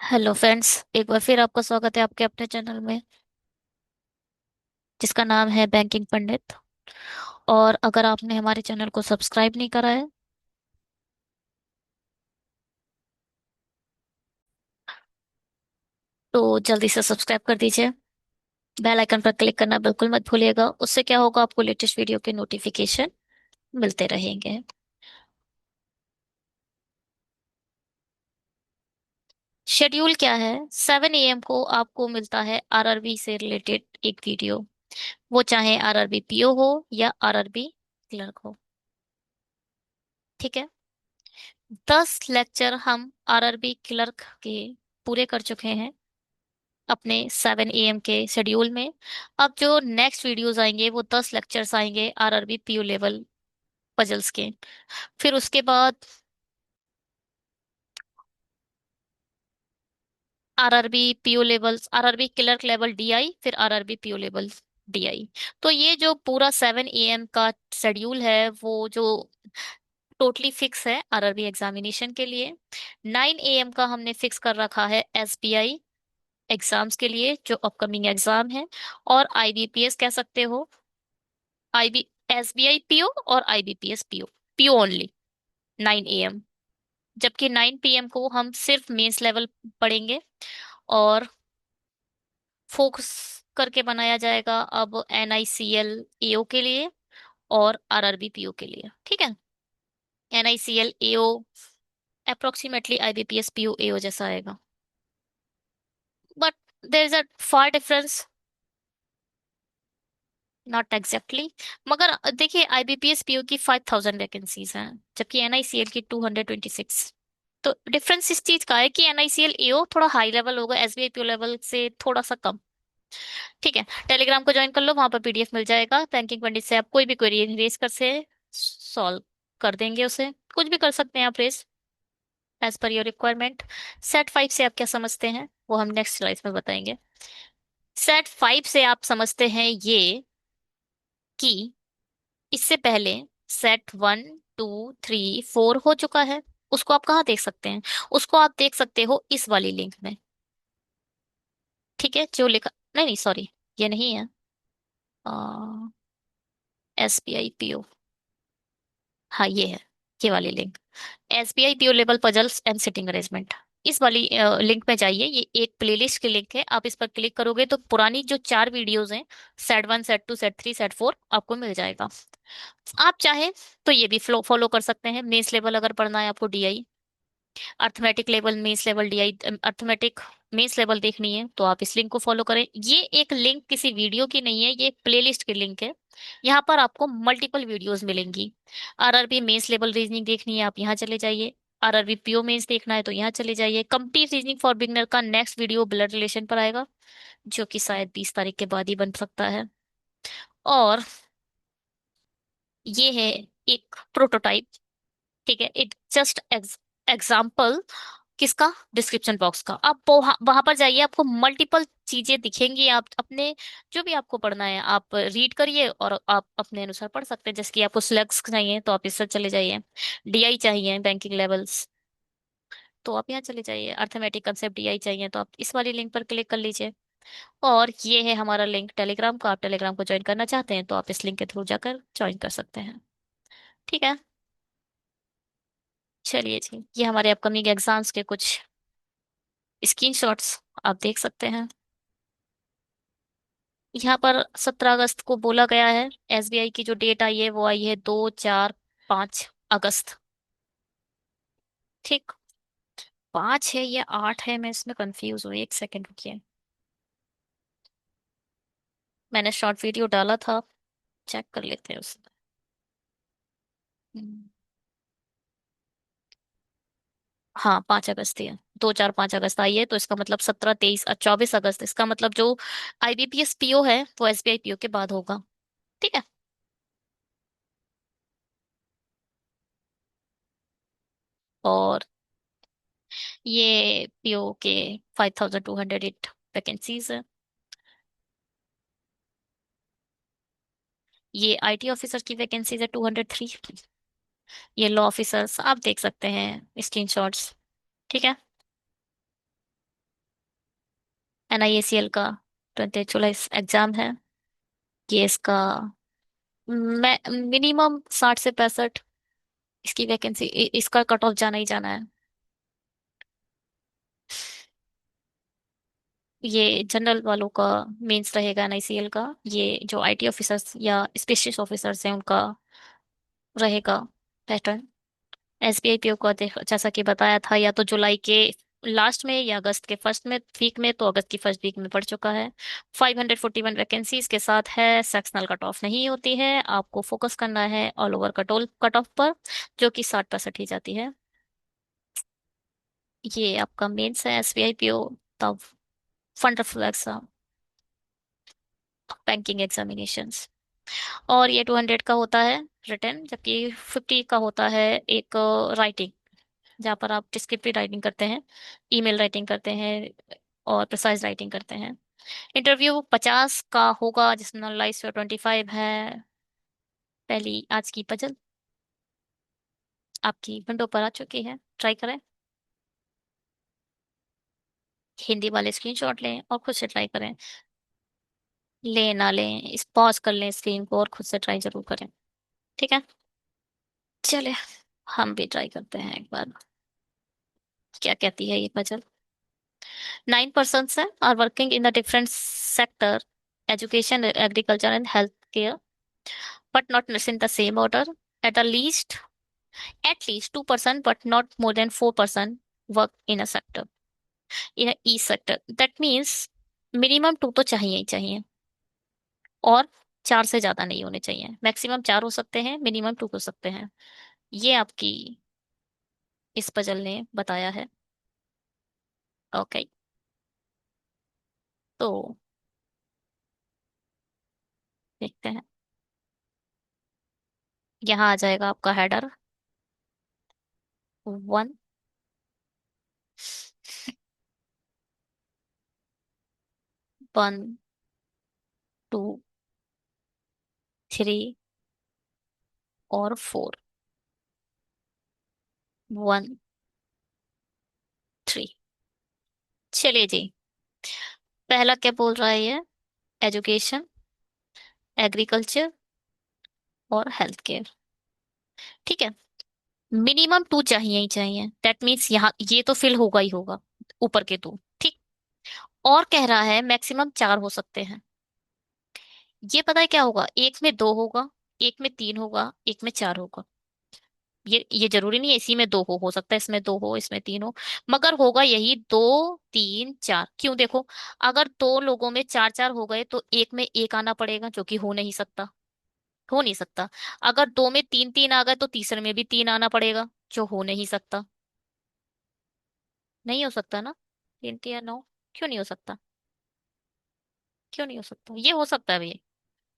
Hello friends, एक बार फिर आपका स्वागत है आपके अपने चैनल में, जिसका नाम है बैंकिंग पंडित। और अगर आपने हमारे चैनल को सब्सक्राइब नहीं करा है तो जल्दी से सब्सक्राइब कर दीजिए। बेल आइकन पर क्लिक करना बिल्कुल मत भूलिएगा, उससे क्या होगा, आपको लेटेस्ट वीडियो के नोटिफिकेशन मिलते रहेंगे। शेड्यूल क्या है? 7 AM को आपको मिलता है आरआरबी से रिलेटेड एक वीडियो। वो चाहे आरआरबी पीओ हो या आरआरबी क्लर्क हो। ठीक है। 10 लेक्चर हम आरआरबी क्लर्क के पूरे कर चुके हैं अपने 7 AM के शेड्यूल में। अब जो नेक्स्ट वीडियोस आएंगे वो 10 लेक्चर्स आएंगे आरआरबी पीयू लेवल पजल्स के। फिर उसके बाद RRB PO levels, RRB clerk level DI, फिर आरआरबी पीयू लेवल डीआई। तो ये जो पूरा 7 AM का शेड्यूल है वो जो टोटली फिक्स है आरआरबी एग्जामिनेशन के लिए। 9 AM का हमने फिक्स कर रखा है एसबीआई एग्जाम्स के लिए, जो अपकमिंग एग्जाम है। और आईबीपीएस कह सकते हो, आईबी एसबीआई पीओ और IBPS PO, PO only 9 AM। जबकि 9 PM को हम सिर्फ मेंस लेवल पढ़ेंगे और फोकस करके बनाया जाएगा अब एनआईसीएल एओ के लिए और आरआरबी पीओ के लिए। ठीक है। एनआईसीएल एओ अप्रोक्सीमेटली आईबीपीएस पीओ एओ जैसा आएगा, but there is a far difference. Not exactly, मगर देखिए आईबीपीएस पीओ की 5000 वैकेंसीज हैं, जबकि एनआईसीएल की 226। तो डिफरेंस इस चीज का है कि एनआईसीएल एओ थोड़ा हाई लेवल होगा, एसबीआई पीओ लेवल से थोड़ा सा कम। ठीक है। टेलीग्राम को ज्वाइन कर लो, वहां पर पीडीएफ मिल जाएगा बैंकिंग पंडित से। आप कोई भी क्वेरी रेज कर से सॉल्व कर देंगे उसे। कुछ भी कर सकते हैं आप raise as per your requirement. Set 5 से आप क्या समझते हैं वो हम नेक्स्ट स्लाइड में बताएंगे। सेट 5 से आप समझते हैं ये कि इससे पहले सेट 1 2 3 4 हो चुका है। उसको आप कहाँ देख सकते हैं? उसको आप देख सकते हो इस वाली लिंक में। ठीक है, जो लिखा, नहीं नहीं सॉरी, ये नहीं है। एसबीआई पीओ, हाँ ये है, ये वाली link. SBI PO level puzzles and sitting arrangement, इस वाली लिंक में जाइए। ये एक प्लेलिस्ट की लिंक है, आप इस पर क्लिक करोगे तो पुरानी जो 4 वीडियोस हैं, सेट 1 सेट 2 सेट 3 सेट 4, आपको मिल जाएगा। आप चाहें तो ये भी फॉलो कर सकते हैं। मेंस लेवल अगर पढ़ना है आपको DI, arithmetic level mains level DI, arithmetic mains level देखनी है तो आप इस लिंक को फॉलो करें। ये एक लिंक किसी वीडियो की नहीं है, ये एक प्लेलिस्ट की लिंक है। यहाँ पर आपको मल्टीपल वीडियोस मिलेंगी। आरआरबी मेंस लेवल रीजनिंग देखनी है, आप यहाँ चले जाइए। आरआरबी पीओ मेंस देखना है तो यहाँ चले जाइए। कंप्लीट रीजनिंग फॉर बिगनर का नेक्स्ट वीडियो ब्लड रिलेशन पर आएगा, जो कि शायद 20 तारीख के बाद ही बन सकता है। और ये है एक प्रोटोटाइप। ठीक है, इट जस्ट एग्जाम्पल किसका, डिस्क्रिप्शन बॉक्स का। आप वहां पर जाइए, आपको मल्टीपल चीजें दिखेंगी। आप अपने जो भी आपको पढ़ना है आप रीड करिए और आप अपने अनुसार पढ़ सकते हैं। जैसे कि आपको स्लग्स चाहिए तो आप इस पर चले जाइए, डीआई चाहिए बैंकिंग लेवल्स तो आप यहाँ चले जाइए, अर्थमेटिक कंसेप्ट डीआई चाहिए तो आप इस वाली लिंक पर क्लिक कर लीजिए। और ये है हमारा लिंक टेलीग्राम का। आप टेलीग्राम को ज्वाइन करना चाहते हैं तो आप इस लिंक के थ्रू जाकर ज्वाइन कर सकते हैं। ठीक है। चलिए जी, ये हमारे अपकमिंग एग्जाम्स के कुछ स्क्रीनशॉट्स आप देख सकते हैं। यहाँ पर 17 अगस्त को बोला गया है। एसबीआई की जो डेट आई है वो आई है 2 4 5 अगस्त। ठीक, 5 है या 8 है, मैं इसमें कंफ्यूज हूँ, एक सेकंड रुकिए। मैंने शॉर्ट वीडियो डाला था, चेक कर लेते हैं उसमें। हम्म, हाँ 5 अगस्त ही है। 2 4 5 अगस्त आई है तो इसका मतलब 17 23 24 अगस्त, इसका मतलब जो आईबीपीएस पीओ है वो एसबीआई पीओ के बाद होगा। ठीक है। और ये पीओ के 5208 वैकेंसीज है। ये आईटी ऑफिसर की वैकेंसीज है 203। ये लॉ ऑफिसर्स आप देख सकते हैं स्क्रीनशॉट्स। ठीक है। NIACL का 20 जुलाई एग्जाम है। ये इसका मिनिमम 60 से 65 इसकी वैकेंसी, इसका कट ऑफ जाना ही जाना है। ये जनरल वालों का मेंस रहेगा NICL का। ये जो IT ऑफिसर्स या स्पेशलिस्ट ऑफिसर्स हैं उनका रहेगा पैटर्न। SBI PO का जैसा कि बताया था, या तो जुलाई के लास्ट में या अगस्त के फर्स्ट में वीक में, तो अगस्त की फर्स्ट वीक में पड़ चुका है। 541 वैकेंसीज के साथ है। सेक्शनल कट ऑफ नहीं होती है, आपको फोकस करना है ऑल ओवर कट ऑफ पर, जो कि 60% ही जाती है। ये आपका मेंस है SBI PO, तब वंडरफुल एग्जाम, बैंकिंग एग्जामिनेशंस। और ये 200 का होता है रिटर्न, जबकि 50 का होता है एक राइटिंग, जहाँ पर आप डिस्क्रिप्टिव राइटिंग करते हैं, ईमेल राइटिंग करते हैं और प्रिसाइज राइटिंग करते हैं। इंटरव्यू 50 का होगा, जिसमें नॉलेज for 25 है। पहली आज की पजल आपकी विंडो पर आ चुकी है, ट्राई करें। हिंदी वाले स्क्रीनशॉट लें और खुद से ट्राई करें। लें ना लें, इस पॉज कर लें स्क्रीन को और खुद से ट्राई जरूर करें। ठीक है, चले हम भी ट्राई करते हैं एक बार, क्या कहती है ये puzzle. 9 persons are working in the different sector, education, agriculture, and healthcare, but not in the same order. At the least, at least 2%, but not more than 4% work in a sector, in a each sector. That means minimum 2 तो चाहिए ही चाहिए, और 4 से ज्यादा नहीं होने चाहिए। Maximum 4 हो सकते हैं, मिनिमम 2 हो सकते हैं। ये आपकी इस पजल ने बताया है। ओके, तो देखते हैं। यहाँ आ जाएगा आपका हेडर 1, 1, 2, 3 और 4, 1, 3। चलिए जी, पहला क्या बोल रहा है ये? एजुकेशन, एग्रीकल्चर और हेल्थ केयर। ठीक है, मिनिमम 2 चाहिए ही चाहिए, दैट मीन्स यहाँ ये तो फिल होगा ही होगा, ऊपर के 2। ठीक, और कह रहा है मैक्सिमम 4 हो सकते हैं। ये पता है क्या होगा, एक में 2 होगा, एक में 3 होगा, एक में 4 होगा। ये जरूरी नहीं है इसी में 2 हो सकता है इसमें 2 हो, इसमें 3 हो, मगर होगा यही 2, 3, 4। क्यों? देखो, अगर 2 लोगों में 4 4 हो गए तो एक में 1 आना पड़ेगा, जो कि हो नहीं सकता, हो नहीं सकता। अगर 2 में 3 3 आ गए तो तीसरे में भी 3 आना पड़ेगा, जो हो नहीं सकता। नहीं हो सकता ना, 3 3 या 9, क्यों नहीं हो सकता? क्यों नहीं हो सकता? ये हो सकता है भैया,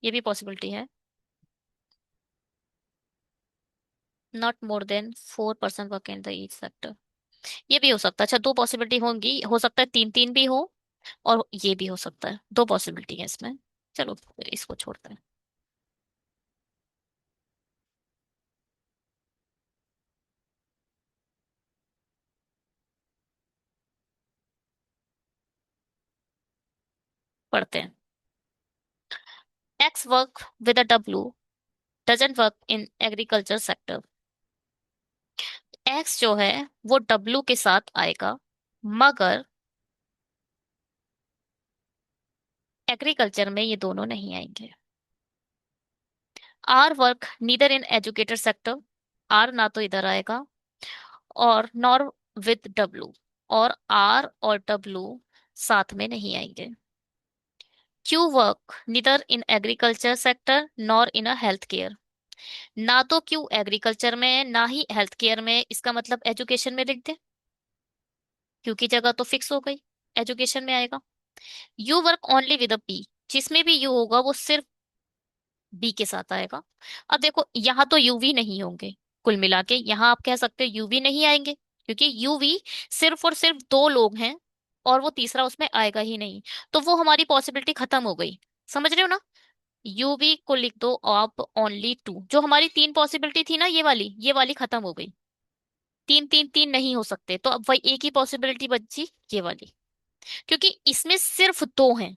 ये भी पॉसिबिलिटी है। Not more than 4% work in the each sector, ये भी हो सकता है। अच्छा, 2 पॉसिबिलिटी होंगी, हो सकता है 3 3 भी हो, और ये भी हो सकता है। 2 पॉसिबिलिटी है इसमें। चलो फिर इसको छोड़ते हैं, पढ़ते हैं। X work with a W doesn't work in agriculture sector. X जो है वो डब्लू के साथ आएगा, मगर एग्रीकल्चर में ये दोनों नहीं आएंगे। R work neither in educator sector, R ना तो इधर आएगा, और नॉर विद डब्लू, और आर और डब्लू साथ में नहीं आएंगे। Q work neither in agriculture sector nor in a health care, ना तो क्यू एग्रीकल्चर में ना ही हेल्थ केयर में, इसका मतलब एजुकेशन में लिख दे, क्योंकि जगह तो फिक्स हो गई, एजुकेशन में आएगा। You work only with a P, जिसमें भी यू होगा वो सिर्फ बी के साथ आएगा। अब देखो, यहाँ तो यूवी नहीं होंगे, कुल मिला के यहाँ आप कह सकते हो यूवी नहीं आएंगे, क्योंकि यूवी सिर्फ और सिर्फ 2 लोग हैं, और वो तीसरा उसमें आएगा ही नहीं, तो वो हमारी पॉसिबिलिटी खत्म हो गई। समझ रहे हो ना? यूवी को लिख दो आप ओनली 2, जो हमारी 3 पॉसिबिलिटी थी ना, ये वाली खत्म हो गई। 3 3 3 नहीं हो सकते, तो अब वही एक ही पॉसिबिलिटी बची, ये वाली। क्योंकि इसमें सिर्फ दो हैं।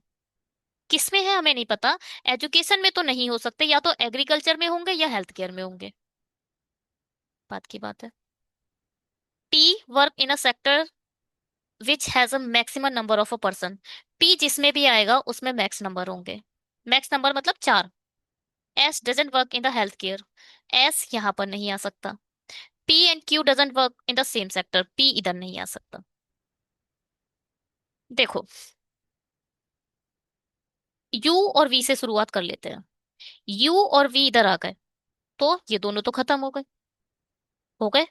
किसमें है हमें नहीं पता। एजुकेशन में तो नहीं हो सकते, या तो एग्रीकल्चर में होंगे या हेल्थ केयर में होंगे। बात की बात है। T, work in a sector which has a maximum number of a person. P जिसमें भी आएगा उसमें मैक्स नंबर होंगे। मैक्स नंबर मतलब चार। S doesn't work in the health care. S यहाँ पर नहीं आ सकता। P and Q doesn't work in the same sector. P इधर नहीं आ सकता। देखो, यू और वी से शुरुआत कर लेते हैं। यू और वी इधर आ गए, तो ये दोनों तो खत्म हो गए। हो गए।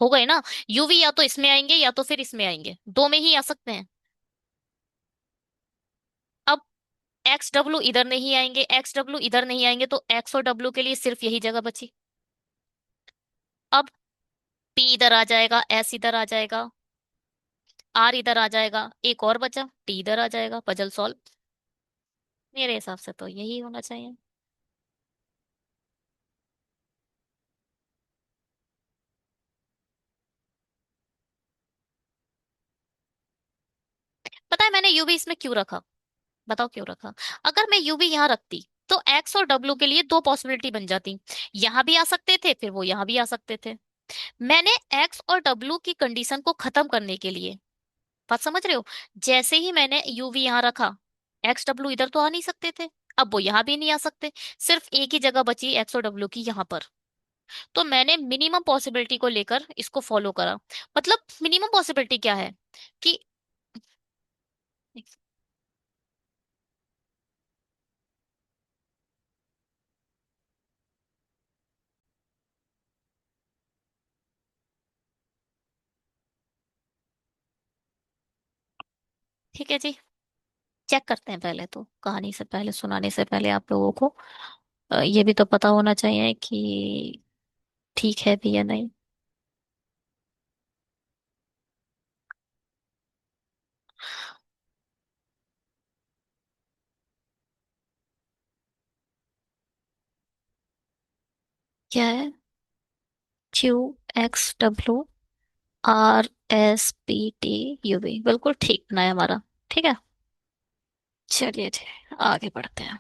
हो गए ना। यूवी या तो इसमें आएंगे या तो फिर इसमें आएंगे, दो में ही आ सकते हैं। अब एक्स डब्ल्यू इधर नहीं आएंगे, एक्स डब्ल्यू इधर नहीं आएंगे, तो एक्स और डब्ल्यू के लिए सिर्फ यही जगह बची। अब पी इधर आ जाएगा, एस इधर आ जाएगा, आर इधर आ जाएगा, एक और बचा, टी इधर आ जाएगा, पजल सॉल्व। मेरे हिसाब से तो यही होना चाहिए। पता है मैंने यूवी इसमें क्यों रखा? बताओ क्यों रखा। अगर मैं यूवी यहाँ रखती तो एक्स और डब्ल्यू के लिए दो पॉसिबिलिटी बन जाती। यहाँ भी आ सकते थे, फिर वो यहाँ भी आ सकते थे। मैंने एक्स और डब्ल्यू की कंडीशन को खत्म करने के लिए, बात समझ रहे हो, जैसे ही मैंने यूवी यहाँ रखा, एक्स डब्ल्यू इधर तो आ नहीं सकते थे, अब वो यहाँ भी नहीं आ सकते। सिर्फ एक ही जगह बची एक्स और डब्ल्यू की, यहाँ पर। तो मैंने मिनिमम पॉसिबिलिटी को लेकर इसको फॉलो करा। मतलब मिनिमम पॉसिबिलिटी क्या है कि, ठीक है जी, चेक करते हैं पहले तो, कहानी से पहले, सुनाने से पहले आप लोगों को ये भी तो पता होना चाहिए कि ठीक है भी या नहीं। क्या है? Q, X W, R, S, P, T, U V, बिल्कुल ठीक ना है हमारा। ठीक है। चलिए जी, आगे बढ़ते हैं।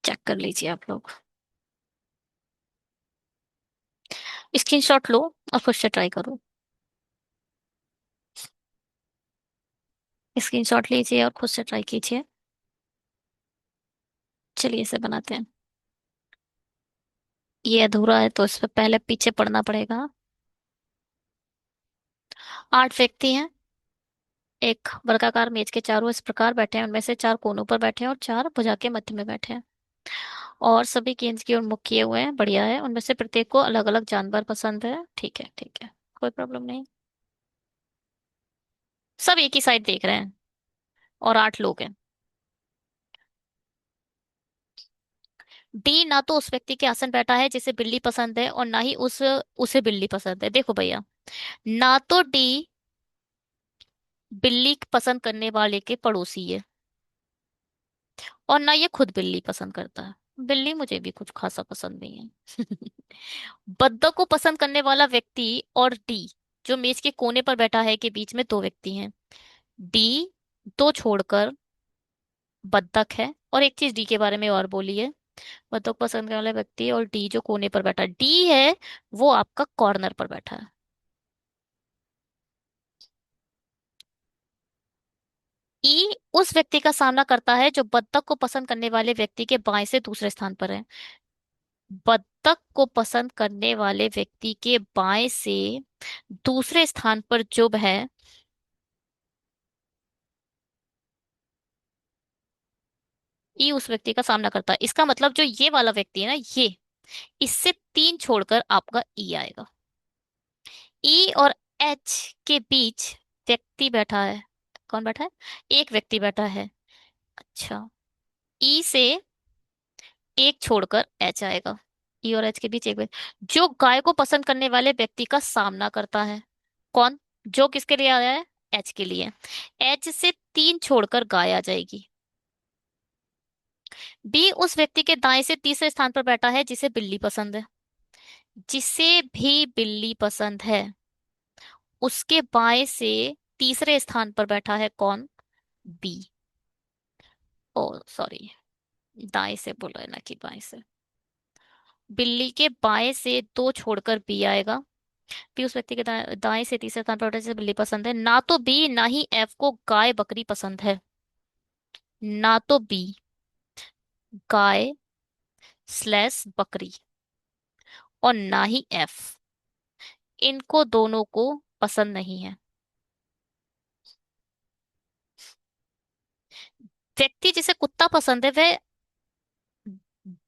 चेक कर लीजिए आप लोग। स्क्रीनशॉट लो और खुद से ट्राई करो। स्क्रीनशॉट लीजिए और खुद से ट्राई कीजिए। चलिए इसे बनाते हैं। ये अधूरा है तो इस पे पहले पीछे पढ़ना पड़ेगा। 8 व्यक्ति हैं। एक वर्गाकार मेज के चारों इस प्रकार बैठे हैं, उनमें से 4 कोनों पर बैठे हैं और 4 भुजा के मध्य में बैठे हैं, और सभी केंद्र की ओर मुख किए हुए हैं। बढ़िया है। उनमें से प्रत्येक को अलग अलग जानवर पसंद है। ठीक है, ठीक है, कोई प्रॉब्लम नहीं। सब एक ही साइड देख रहे हैं, और 8 लोग हैं। डी ना तो उस व्यक्ति के आसन बैठा है जिसे बिल्ली पसंद है, और ना ही उसे बिल्ली पसंद है। देखो भैया, ना तो डी बिल्ली पसंद करने वाले के पड़ोसी है, और ना ये खुद बिल्ली पसंद करता है। बिल्ली मुझे भी कुछ खासा पसंद नहीं है। बत्तख को पसंद करने वाला व्यक्ति और डी जो मेज के कोने पर बैठा है के बीच में 2 व्यक्ति हैं। डी दो छोड़कर बत्तख है, और एक चीज डी के बारे में और बोली है। बत्तख पसंद करने वाला व्यक्ति और डी जो कोने पर बैठा, डी है वो आपका कॉर्नर पर बैठा है। ई उस व्यक्ति का सामना करता है जो बत्तख को पसंद करने वाले व्यक्ति के बाएं से दूसरे स्थान पर है। बत्तख को पसंद करने वाले व्यक्ति के बाएं से दूसरे स्थान पर जो है, ई उस व्यक्ति का सामना करता है। इसका मतलब जो ये वाला व्यक्ति है ना, ये इससे 3 छोड़कर आपका ई आएगा। ई और एच के बीच व्यक्ति बैठा है। कौन बैठा है? एक व्यक्ति बैठा है। अच्छा, ई से एक छोड़कर एच आएगा। ई और एच के बीच एक व्यक्ति जो गाय को पसंद करने वाले व्यक्ति का सामना करता है। कौन? जो किसके लिए आया है? एच के लिए। एच से 3 छोड़कर गाय आ जाएगी। बी उस व्यक्ति के दाएं से तीसरे स्थान पर बैठा है जिसे बिल्ली पसंद है। जिसे भी बिल्ली पसंद है, उसके बाएं से तीसरे स्थान पर बैठा है कौन? बी। ओ सॉरी, दाएं से बोला है ना कि बाएं से। बिल्ली के बाएं से दो छोड़कर बी आएगा। बी उस व्यक्ति के दाएं से तीसरे स्थान पर बैठा जिसे बिल्ली पसंद है। ना तो बी ना ही एफ को गाय बकरी पसंद है। ना तो बी गाय स्लैश बकरी, और ना ही एफ, इनको दोनों को पसंद नहीं है। व्यक्ति जिसे कुत्ता पसंद है वह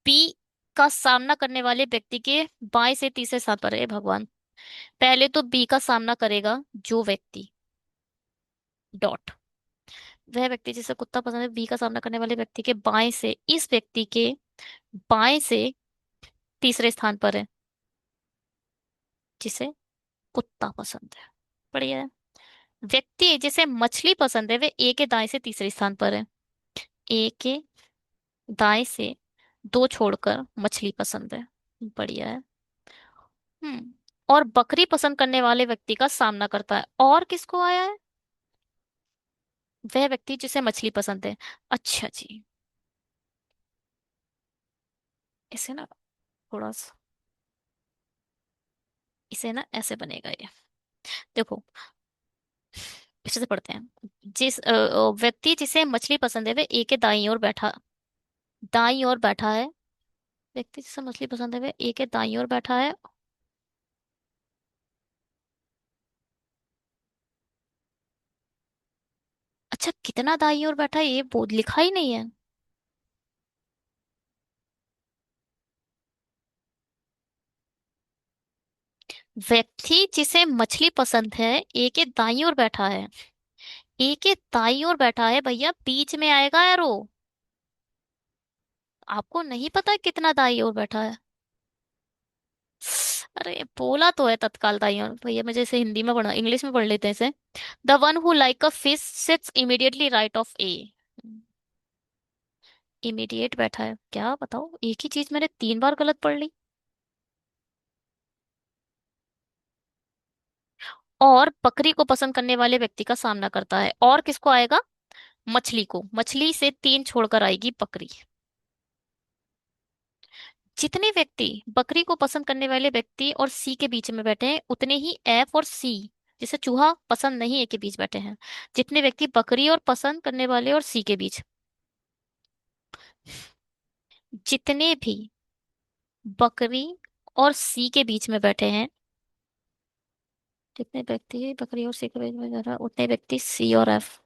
बी का सामना करने वाले व्यक्ति के बाएं से तीसरे स्थान पर है। भगवान, पहले तो बी का सामना करेगा जो व्यक्ति, डॉट, वह व्यक्ति जिसे कुत्ता पसंद है बी का सामना करने वाले व्यक्ति के बाएं से, इस व्यक्ति के बाएं से तीसरे स्थान पर है जिसे कुत्ता पसंद है। बढ़िया है। व्यक्ति जिसे मछली पसंद है वह ए के दाएं से तीसरे स्थान पर है। ए के दाएं से दो छोड़कर मछली पसंद है। बढ़िया है। हम्म। और बकरी पसंद करने वाले व्यक्ति का सामना करता है, और किसको आया है? वह व्यक्ति जिसे मछली पसंद है। अच्छा जी, इसे ना थोड़ा सा, इसे ना ऐसे बनेगा ये। देखो, फिर से पढ़ते हैं। जिस व्यक्ति जिसे मछली पसंद है वह ए के दाईं ओर बैठा है। व्यक्ति जिसे मछली पसंद है वह ए के दाईं ओर बैठा है। अच्छा, कितना दाईं ओर बैठा है ये बोध लिखा ही नहीं है। व्यक्ति जिसे मछली पसंद है ए के दाईं ओर बैठा है। ए के दाईं ओर बैठा है भैया, बीच में आएगा एरो। आपको नहीं पता कितना दाईं ओर बैठा है? अरे बोला तो है तत्काल दाईं ओर भैया, मुझे इसे हिंदी में पढ़ना, इंग्लिश में पढ़ लेते हैं इसे। The one who like a fish sits immediately right of A. Immediate बैठा है क्या, बताओ, एक ही चीज मैंने 3 बार गलत पढ़ ली। और बकरी को पसंद करने वाले व्यक्ति का सामना करता है, और किसको आएगा? मछली को। मछली से तीन छोड़कर आएगी बकरी। जितने व्यक्ति बकरी को पसंद करने वाले व्यक्ति और सी के बीच में बैठे हैं, उतने ही एफ और सी, जिसे चूहा पसंद नहीं है, के बीच बैठे हैं। जितने व्यक्ति बकरी और पसंद करने वाले और सी के बीच, जितने भी बकरी और सी के बीच में बैठे हैं, जितने व्यक्ति बकरी और सी के बीच में बैठे हैं, उतने व्यक्ति सी और एफ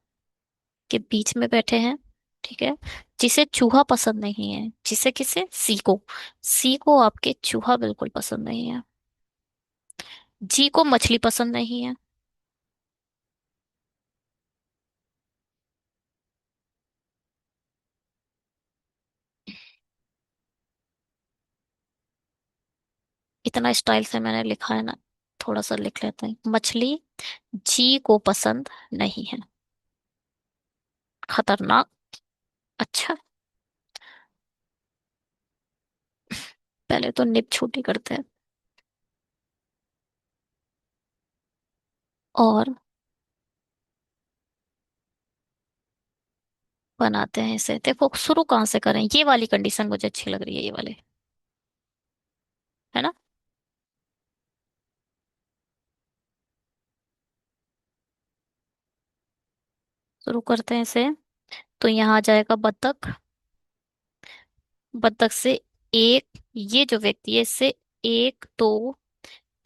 के बीच में बैठे हैं। ठीक है। जिसे चूहा पसंद नहीं है, जिसे किसे, सी को आपके चूहा बिल्कुल पसंद नहीं है। जी को मछली पसंद नहीं है। इतना स्टाइल से मैंने लिखा है ना, थोड़ा सा लिख लेते हैं। मछली जी को पसंद नहीं है। खतरनाक। अच्छा, पहले तो निप छूटी करते हैं और बनाते हैं इसे। देखो शुरू कहाँ से करें, ये वाली कंडीशन मुझे अच्छी लग रही है, ये वाले, है ना। शुरू करते हैं इसे। तो यहाँ आ जाएगा बतख। बतख से एक, ये जो व्यक्ति है इससे एक दो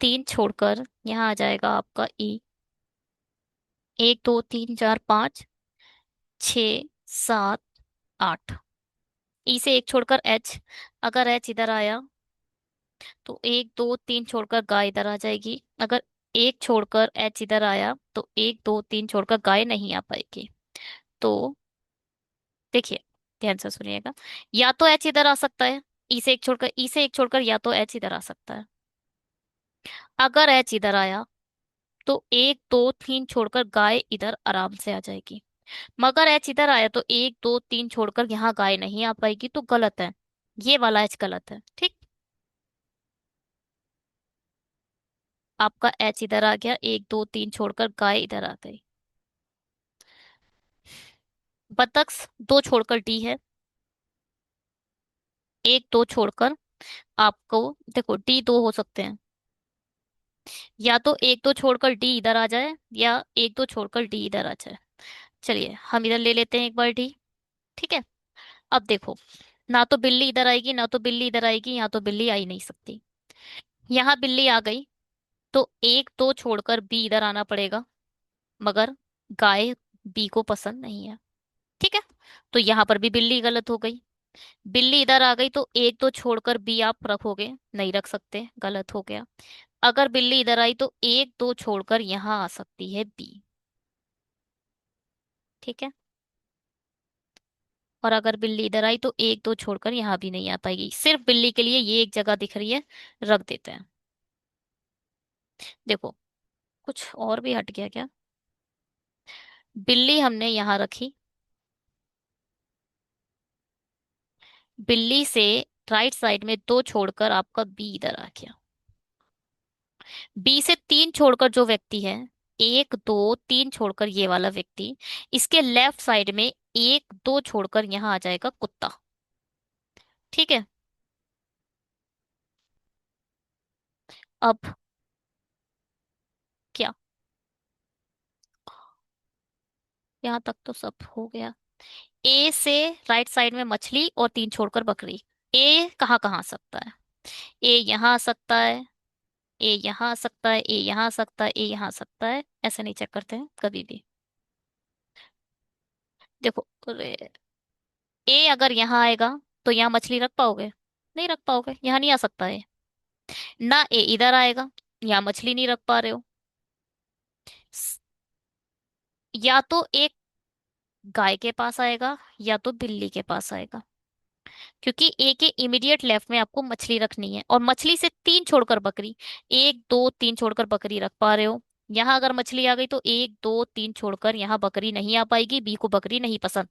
तीन छोड़कर यहाँ आ जाएगा आपका ई। एक दो तीन चार पाँच छ सात आठ। ई से एक छोड़कर एच। अगर एच इधर आया तो एक दो तीन छोड़कर गाय इधर आ जाएगी। अगर एक छोड़कर एच इधर आया तो एक दो तीन छोड़कर गाय नहीं आ पाएगी। तो देखिए, ध्यान से सुनिएगा। या तो एच इधर आ सकता है, ई से एक छोड़कर या तो एच इधर आ सकता है। अगर एच इधर आया तो एक दो तीन छोड़कर गाय इधर आराम से आ जाएगी। मगर एच इधर आया तो एक दो तीन छोड़कर यहाँ गाय नहीं आ पाएगी, तो गलत है। ये वाला एच गलत है, ठीक। आपका एच इधर आ गया, एक दो तीन छोड़कर गाय इधर आ गई। बतख दो छोड़कर डी है, एक दो छोड़कर आपको, देखो डी दो हो सकते हैं, या तो एक दो छोड़कर डी इधर आ जाए या एक दो छोड़कर डी इधर आ जाए। चलिए हम इधर ले लेते हैं एक बार डी। ठीक है। अब देखो, ना तो बिल्ली इधर आएगी ना तो बिल्ली इधर आएगी, यहाँ तो बिल्ली आ ही नहीं सकती। यहाँ बिल्ली आ गई तो एक दो छोड़कर बी इधर आना पड़ेगा, मगर गाय बी को पसंद नहीं है। ठीक है। तो यहाँ पर भी बिल्ली गलत हो गई। बिल्ली इधर आ गई तो एक दो छोड़कर बी आप रखोगे, नहीं रख सकते, गलत हो गया। अगर बिल्ली इधर आई तो एक दो छोड़कर यहाँ आ सकती है बी। ठीक है। और अगर बिल्ली इधर आई तो एक दो छोड़कर यहाँ भी नहीं आ पाएगी, सिर्फ बिल्ली के लिए ये एक जगह दिख रही है, रख देते हैं। देखो, कुछ और भी हट गया क्या? बिल्ली हमने यहाँ रखी, बिल्ली से राइट साइड में दो छोड़कर आपका बी इधर आ गया। बी से तीन छोड़कर जो व्यक्ति है, एक दो तीन छोड़कर ये वाला व्यक्ति, इसके लेफ्ट साइड में एक दो छोड़कर यहाँ आ जाएगा कुत्ता। ठीक है। अब क्या, यहाँ तक तो सब हो गया। ए से राइट साइड में मछली और तीन छोड़कर बकरी। ए कहाँ कहाँ आ सकता है? ए यहाँ आ सकता है, ए यहाँ आ सकता है, ए यहाँ आ सकता है, ए यहाँ आ सकता है, ऐसे नहीं चेक करते हैं कभी भी। देखो, ए अगर यहाँ आएगा तो यहाँ मछली रख पाओगे? नहीं रख पाओगे, यहाँ नहीं आ सकता है। ना ए इधर आएगा, यहाँ मछली नहीं रख पा रहे हो। स- या तो एक गाय के पास आएगा या तो बिल्ली के पास आएगा, क्योंकि ए के इमीडिएट लेफ्ट में आपको मछली रखनी है, और मछली से तीन छोड़कर बकरी, एक दो तीन छोड़कर बकरी रख पा रहे हो। यहाँ अगर मछली आ गई तो एक दो तीन छोड़कर यहाँ बकरी नहीं आ पाएगी, बी को बकरी नहीं पसंद।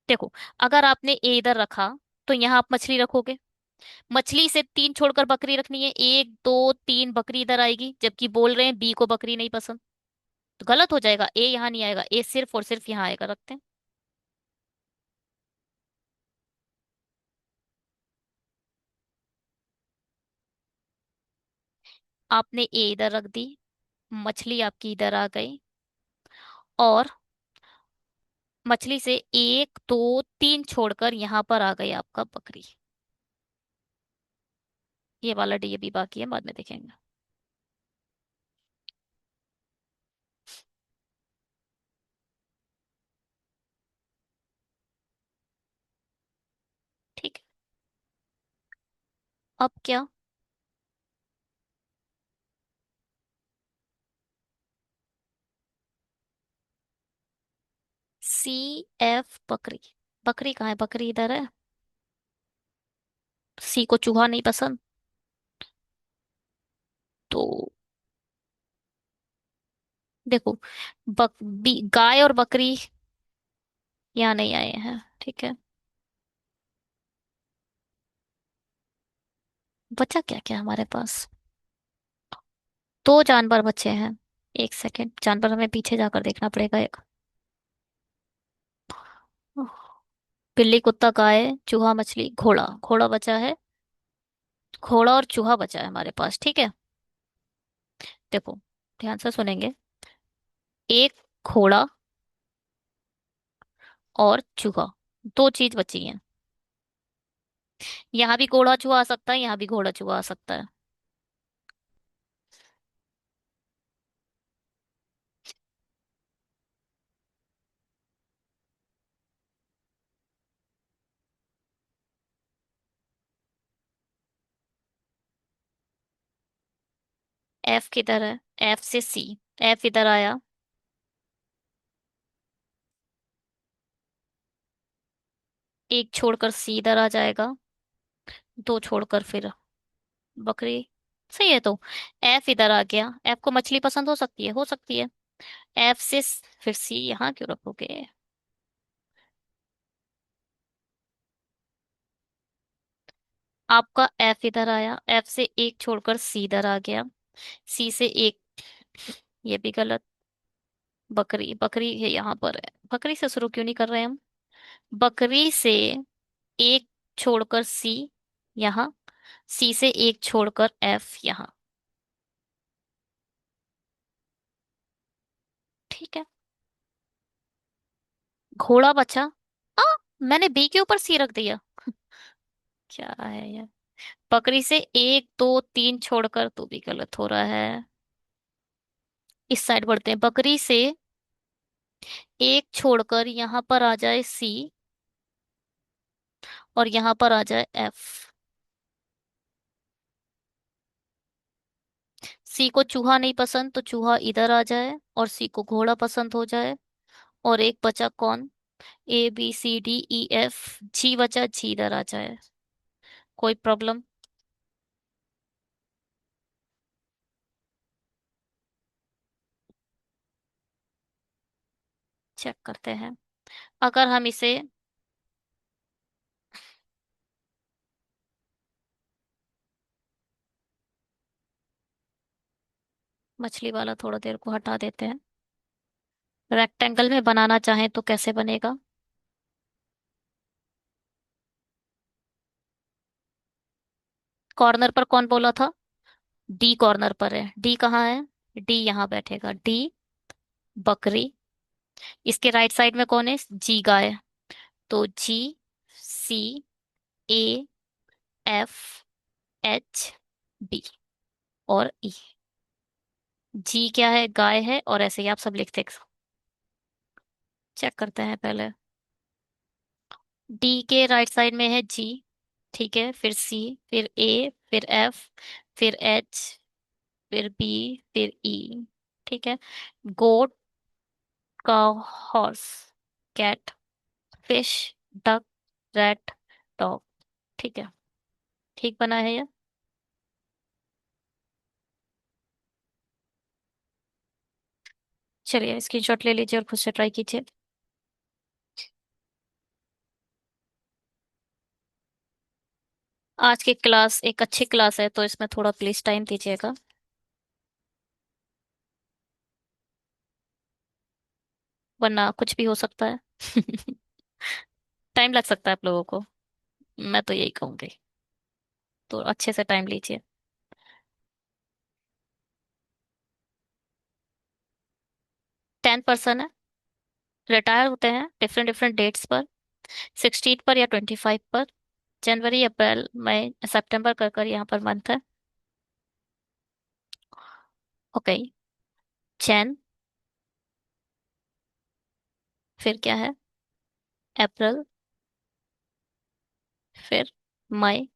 देखो, अगर आपने ए इधर रखा तो यहाँ आप मछली रखोगे, मछली से तीन छोड़कर बकरी रखनी है, एक दो तीन बकरी इधर आएगी, जबकि बोल रहे हैं बी को बकरी नहीं पसंद। तो गलत हो जाएगा, ए यहाँ नहीं आएगा, ए सिर्फ और सिर्फ यहाँ आएगा, रखते हैं। आपने ए इधर रख दी, मछली आपकी इधर आ गई, और मछली से एक दो तीन छोड़कर यहाँ पर आ गई आपका बकरी। ये वाला डी अभी बाकी है, बाद में देखेंगे। ठीक है। अब क्या? सी एफ बकरी। बकरी कहाँ है? बकरी इधर है। सी को चूहा नहीं पसंद, तो देखो, गाय और बकरी यहाँ नहीं आए हैं। ठीक है। बचा क्या क्या हमारे पास? दो जानवर बचे हैं। एक सेकेंड, जानवर हमें पीछे जाकर देखना पड़ेगा एक। बिल्ली कुत्ता गाय चूहा मछली घोड़ा, घोड़ा बचा है, घोड़ा और चूहा बचा है हमारे पास। ठीक है। देखो, ध्यान से सुनेंगे। एक घोड़ा और चूहा, दो चीज बची हैं। यहाँ भी घोड़ा चूहा आ सकता है, यहाँ भी घोड़ा चूहा आ सकता है। एफ किधर है? एफ से सी, एफ इधर आया, एक छोड़कर सी इधर आ जाएगा, दो छोड़कर फिर बकरी। सही है, तो एफ इधर आ गया। एफ को मछली पसंद हो सकती है, हो सकती है। एफ से फिर सी यहाँ क्यों रखोगे? आपका एफ इधर आया, एफ से एक छोड़कर सी इधर आ गया, सी से एक, ये भी गलत। बकरी, बकरी ये यहाँ पर है, बकरी से शुरू क्यों नहीं कर रहे हम? बकरी से एक छोड़कर सी यहाँ, सी से एक छोड़कर एफ यहाँ। ठीक है। घोड़ा बचा। आ, मैंने बी के ऊपर सी रख दिया। क्या है यार। बकरी से एक दो तीन छोड़कर, तो भी गलत हो रहा है। इस साइड बढ़ते हैं। बकरी से एक छोड़कर यहाँ पर आ जाए सी, और यहाँ पर आ जाए एफ। सी को चूहा नहीं पसंद, तो चूहा इधर आ जाए, और सी को घोड़ा पसंद हो जाए। और एक बचा कौन? A B C D E F, G बचा, जी इधर आ जाए। कोई प्रॉब्लम? चेक करते हैं। अगर हम इसे, मछली वाला थोड़ा देर को हटा देते हैं। रेक्टेंगल में बनाना चाहें तो कैसे बनेगा? कॉर्नर पर कौन बोला था? डी कॉर्नर पर है। डी कहाँ है? डी यहाँ बैठेगा। डी बकरी। इसके राइट साइड में कौन है? जी गाय। तो जी, सी, ए, एफ, एच, बी और ई। जी क्या है? गाय है, और ऐसे ही आप सब लिखते। चेक करते हैं पहले। डी के राइट साइड में है जी, ठीक है, फिर सी, फिर ए, फिर एफ, फिर एच, फिर बी, फिर ई। ठीक है। Goat, cow, horse, cat, fish, duck, rat, dog. ठीक है। ठीक बना है ये। चलिए स्क्रीनशॉट ले लीजिए और खुद से ट्राई कीजिए। आज की क्लास एक अच्छी क्लास है, तो इसमें थोड़ा प्लीज टाइम दीजिएगा, वरना कुछ भी हो सकता है। टाइम लग सकता है आप लोगों को, मैं तो यही कहूंगी। तो अच्छे से टाइम लीजिए। 10 पर्सन है, रिटायर होते हैं डिफरेंट डिफरेंट डेट्स पर। 16 पर या 25 पर। जनवरी, अप्रैल, मई, सितंबर कर कर यहाँ पर मंथ है। ओके। जैन, फिर क्या है? अप्रैल, फिर मई,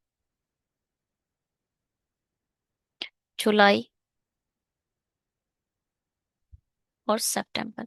जुलाई और सितंबर।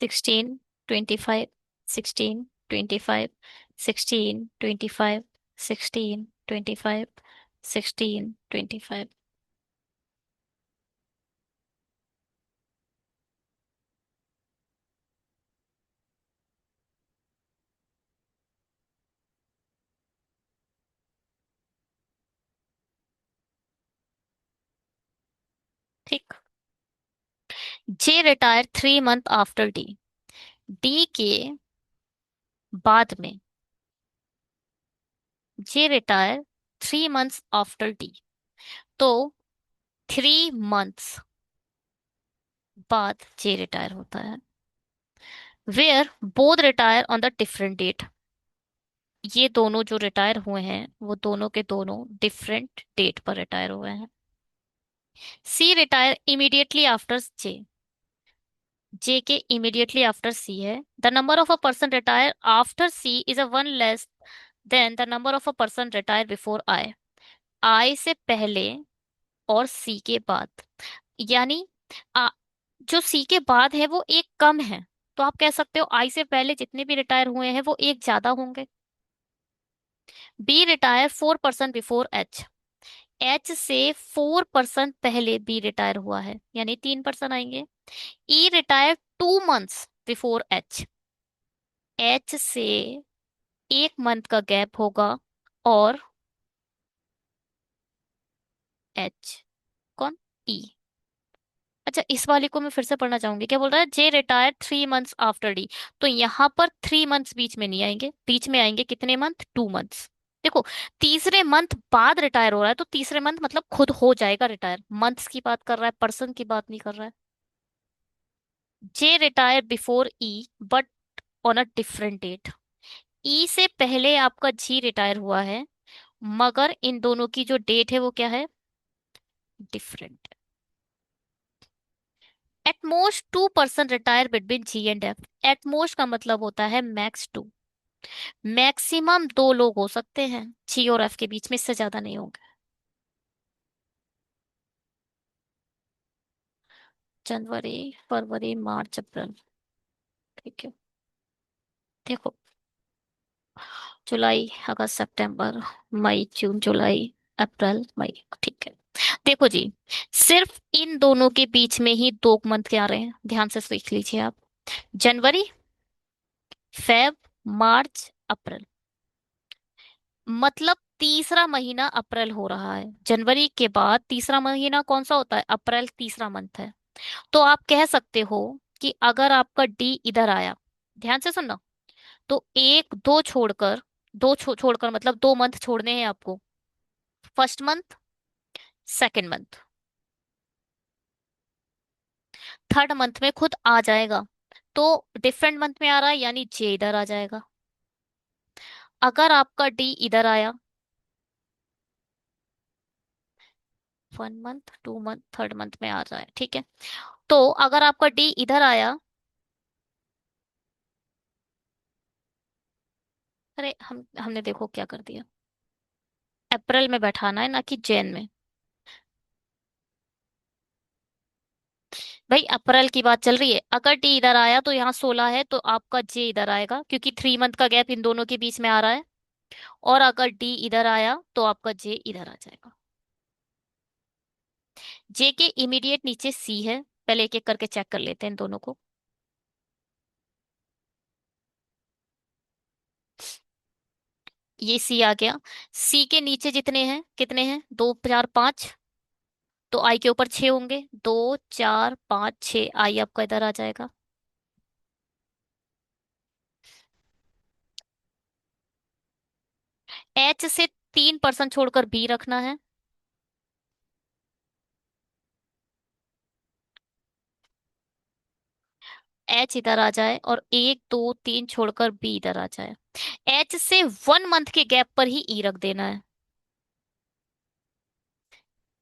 16, 25, 16, 25, 16, 25, 16, 25, 16, 25। ठीक। J retire 3 month after D. D के बाद में J retire 3 months after D. तो 3 मंथ्स बाद जे रिटायर होता है। Where both retire on the different date. ये दोनों जो रिटायर हुए हैं, वो दोनों के दोनों डिफरेंट डेट पर रिटायर हुए हैं। C retire immediately after J. J के इमीडिएटली आफ्टर सी है। The number of a person retire after C is a one less than the number of a person retire before I. I से पहले और सी के बाद, यानी आ, जो सी के बाद है वो एक कम है। तो आप कह सकते हो आई से पहले जितने भी रिटायर हुए हैं वो एक ज्यादा होंगे। B retire 4% before H. H से 4% पहले बी रिटायर हुआ है, यानी 3% आएंगे। E retire 2 months before H. H से 1 मंथ का गैप होगा। और एच कौन? ई। अच्छा, इस वाले को मैं फिर से पढ़ना चाहूंगी। क्या बोल रहा है? J retire 3 months after D. तो यहाँ पर 3 मंथ्स बीच में नहीं आएंगे, बीच में आएंगे कितने मंथ? 2 मंथ्स। देखो, तीसरे मंथ बाद रिटायर हो रहा है तो तीसरे मंथ मतलब खुद हो जाएगा रिटायर। मंथ्स की बात कर रहा है, पर्सन की बात नहीं कर रहा है। J retire before E but on a different date. E से पहले आपका जी रिटायर हुआ है, मगर इन दोनों की जो डेट है वो क्या है? Different. At most 2% retire between G and F. At most का मतलब होता है मैक्स टू। मैक्सिमम 2 लोग हो सकते हैं जी और एफ के बीच में, इससे ज्यादा नहीं होंगे। जनवरी, फरवरी, मार्च, अप्रैल। ठीक है। देखो, जुलाई, अगस्त, सितंबर, मई, जून, जुलाई, अप्रैल, मई। ठीक है। देखो जी, सिर्फ इन दोनों के बीच में ही 2 मंथ क्या आ रहे हैं, ध्यान से देख लीजिए आप। जनवरी, फेब, मार्च, अप्रैल। मतलब तीसरा महीना अप्रैल हो रहा है। जनवरी के बाद तीसरा महीना कौन सा होता है? अप्रैल तीसरा मंथ है। तो आप कह सकते हो कि अगर आपका डी इधर आया, ध्यान से सुनना, तो एक दो छोड़कर, छोड़कर मतलब 2 मंथ छोड़ने हैं आपको। First month, second month, third month में खुद आ जाएगा। तो डिफरेंट मंथ में आ रहा है यानी जे इधर आ जाएगा। अगर आपका डी इधर आया, 1 मंथ, 2 मंथ, थर्ड मंथ में आ रहा है, ठीक है। तो अगर आपका डी इधर आया, अरे हमने देखो क्या कर दिया, अप्रैल में बैठाना है ना कि जैन में। भाई अप्रैल की बात चल रही है। अगर डी इधर आया तो यहाँ 16 है तो आपका जे इधर आएगा, क्योंकि 3 मंथ का गैप इन दोनों के बीच में आ रहा है। और अगर डी इधर आया तो आपका जे इधर आ जाएगा। जे के इमीडिएट नीचे सी है। पहले एक एक करके चेक कर लेते हैं इन दोनों को। ये सी आ गया। सी के नीचे जितने हैं, कितने हैं? 2 4 5। तो आई के ऊपर 6 होंगे। 2 4 5 6, आई आपका इधर आ जाएगा। एच से 3% छोड़कर बी रखना है। एच इधर आ जाए और 1 2 3 छोड़कर बी इधर आ जाए। एच से 1 मंथ के गैप पर ही ई रख देना है।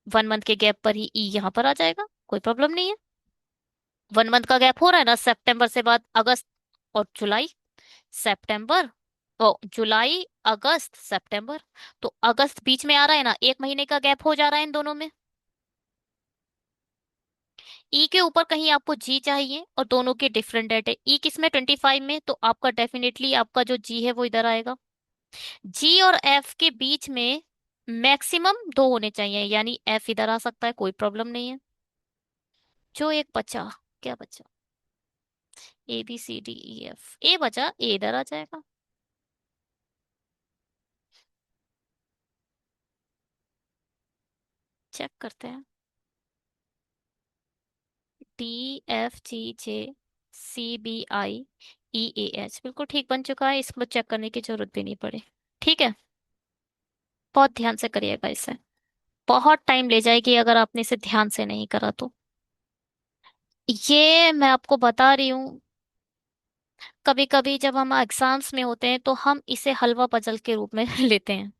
1 मंथ के गैप पर ही ई यहाँ पर आ जाएगा, कोई प्रॉब्लम नहीं है। 1 मंथ का गैप हो रहा है ना, सितंबर से बाद अगस्त और जुलाई। सितंबर, ओ जुलाई, अगस्त, सितंबर। तो अगस्त बीच में आ रहा है ना, 1 महीने का गैप हो जा रहा है इन दोनों में। ई के ऊपर कहीं आपको जी चाहिए और दोनों के डिफरेंट डेट है। ई किसमें? 25 में, तो आपका डेफिनेटली आपका जो जी है वो इधर आएगा। जी और एफ के बीच में मैक्सिमम 2 होने चाहिए, यानी एफ इधर आ सकता है, कोई प्रॉब्लम नहीं है। जो एक बचा, क्या बचा? A B C D E F. A बचा, ए इधर आ जाएगा। चेक करते हैं। D F G J C B I E A H, बिल्कुल ठीक बन चुका है, इसको चेक करने की जरूरत भी नहीं पड़ी। ठीक है। बहुत ध्यान से करिएगा इसे, बहुत टाइम ले जाएगी अगर आपने इसे ध्यान से नहीं करा तो। ये मैं आपको बता रही हूँ, कभी कभी जब हम एग्जाम्स में होते हैं तो हम इसे हलवा पजल के रूप में लेते हैं,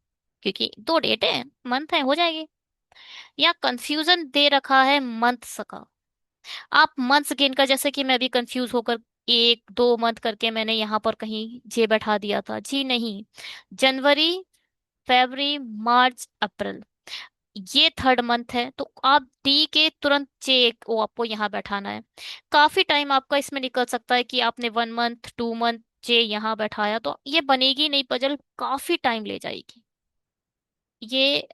क्योंकि 2 डेट है, मंथ है, हो जाएगी। या कंफ्यूजन दे रखा है मंथ्स का। आप मंथ्स गिनकर, जैसे कि मैं अभी कंफ्यूज होकर 1 2 मंथ करके मैंने यहाँ पर कहीं जे बैठा दिया था, जी नहीं। जनवरी, फरवरी, मार्च, अप्रैल। ये थर्ड मंथ है, तो आप डी के तुरंत जे को आपको यहाँ बैठाना है। काफी टाइम आपका इसमें निकल सकता है कि आपने 1 मंथ 2 मंथ जे यहाँ बैठाया, तो ये बनेगी नहीं पजल, काफी टाइम ले जाएगी। ये